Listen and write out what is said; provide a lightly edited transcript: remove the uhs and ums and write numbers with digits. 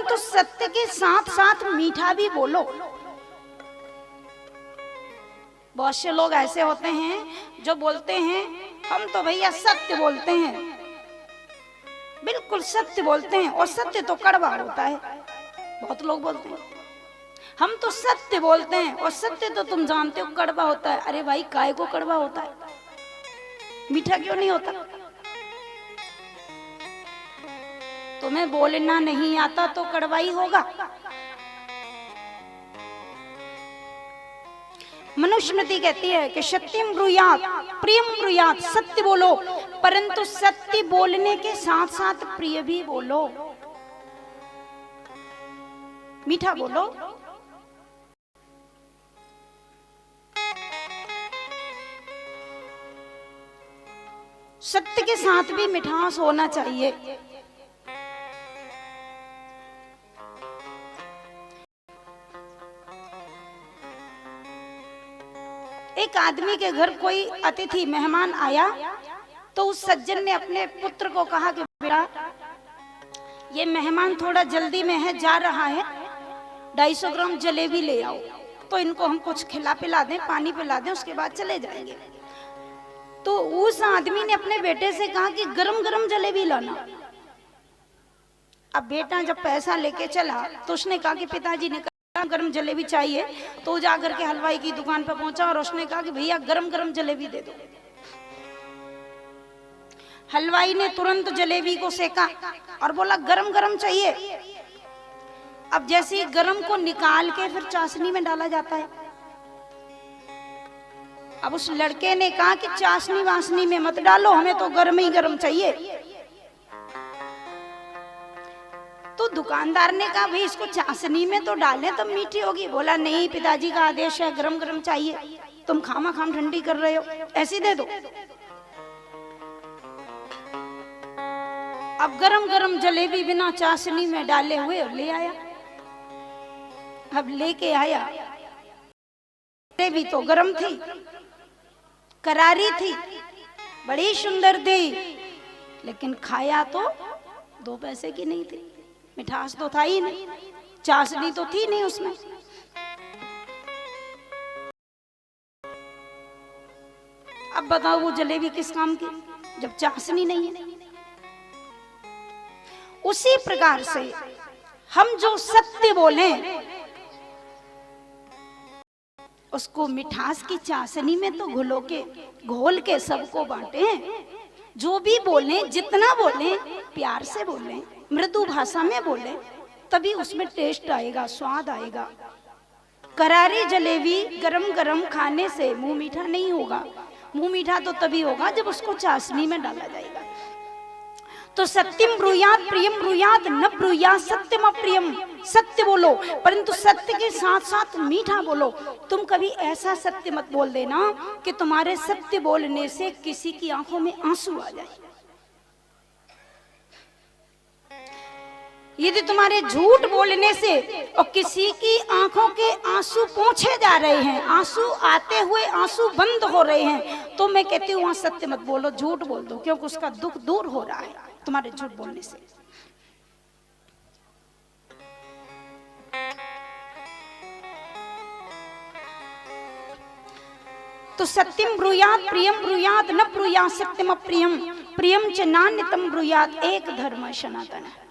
परंतु सत्य के साथ साथ मीठा भी बोलो। बहुत से लोग ऐसे होते हैं जो बोलते हैं हम तो भैया सत्य बोलते हैं, बिल्कुल सत्य बोलते हैं, और सत्य तो कड़वा होता है। बहुत लोग बोलते हैं हम तो सत्य बोलते हैं और सत्य तो तुम जानते हो कड़वा होता है। अरे भाई काय को कड़वा होता है, मीठा क्यों नहीं होता? तुम्हें बोलना नहीं आता तो कड़वा ही होगा। मनुस्मृति कहती है कि सत्यम ब्रूयात प्रियम ब्रूयात, सत्य बोलो परंतु सत्य बोलने के साथ साथ प्रिय भी बोलो, मीठा बोलो। सत्य के साथ भी मिठास होना चाहिए। एक आदमी के घर कोई अतिथि मेहमान आया तो उस सज्जन ने अपने पुत्र को कहा कि बेटा ये मेहमान थोड़ा जल्दी में है, जा रहा है, 250 ग्राम जलेबी ले आओ, तो इनको हम कुछ खिला पिला दें, पानी पिला दें, उसके बाद चले जाएंगे। तो उस आदमी ने अपने बेटे से कहा कि गरम गरम जलेबी लाना। अब बेटा जब पैसा लेके चला तो उसने कहा कि पिताजी ने गरम जलेबी चाहिए, तो जाकर के हलवाई की दुकान पर पहुंचा और उसने कहा कि भैया गरम गरम जलेबी दे दो। हलवाई ने तुरंत जलेबी को सेका और बोला गरम गरम चाहिए। अब जैसे गरम को निकाल के फिर चाशनी में डाला जाता है। अब उस लड़के ने कहा कि चाशनी वाशनी में मत डालो, हमें तो गरम ही गरम चाहिए। तो दुकानदार ने कहा भाई इसको चाशनी में तो डालें तब मीठी होगी। बोला नहीं, पिताजी का आदेश है, गरम गरम चाहिए, तुम खामा खाम ठंडी कर रहे हो, ऐसी दे दो। अब गरम गरम जलेबी बिना चाशनी में डाले हुए ले आया। अब लेके आया, जलेबी तो गरम थी, करारी थी, बड़ी सुंदर थी, लेकिन खाया तो 2 पैसे की नहीं थी। मिठास तो था ही नहीं, चाशनी तो थी नहीं उसमें। अब बताओ वो जलेबी किस काम की जब चाशनी नहीं है। उसी प्रकार से हम जो सत्य बोलें उसको मिठास की चाशनी में तो घोल के सबको बांटे। जो भी बोलें, जितना बोलें प्यार से बोलें, मृदु भाषा में बोलें, तभी उसमें टेस्ट आएगा, स्वाद आएगा। करारी जलेबी गरम गरम खाने से मुंह मीठा नहीं होगा। मुंह मीठा तो तभी होगा जब उसको चाशनी में डाला जाएगा। तो सत्यम ब्रूयात प्रियम ब्रूयात न ब्रूयात सत्यम अप्रियम, सत्य बोलो परंतु सत्य के साथ साथ मीठा बोलो। तुम कभी ऐसा सत्य मत बोल देना कि तुम्हारे सत्य बोलने से किसी की आंखों में आंसू आ जाए। यदि तुम्हारे झूठ बोलने से और किसी की आंखों के आंसू पोंछे जा रहे हैं, आंसू आते हुए आंसू बंद हो रहे हैं, तो मैं कहती हूँ वहां सत्य मत बोलो, झूठ बोल दो, क्योंकि उसका दुख दूर हो रहा है तुम्हारे झूठ बोलने से। तो सत्यम ब्रूयात प्रियम ब्रूयात न ब्रूयात सत्यम अप्रियम, प्रियम च नान्यतम ब्रूयात, एक धर्म सनातन है।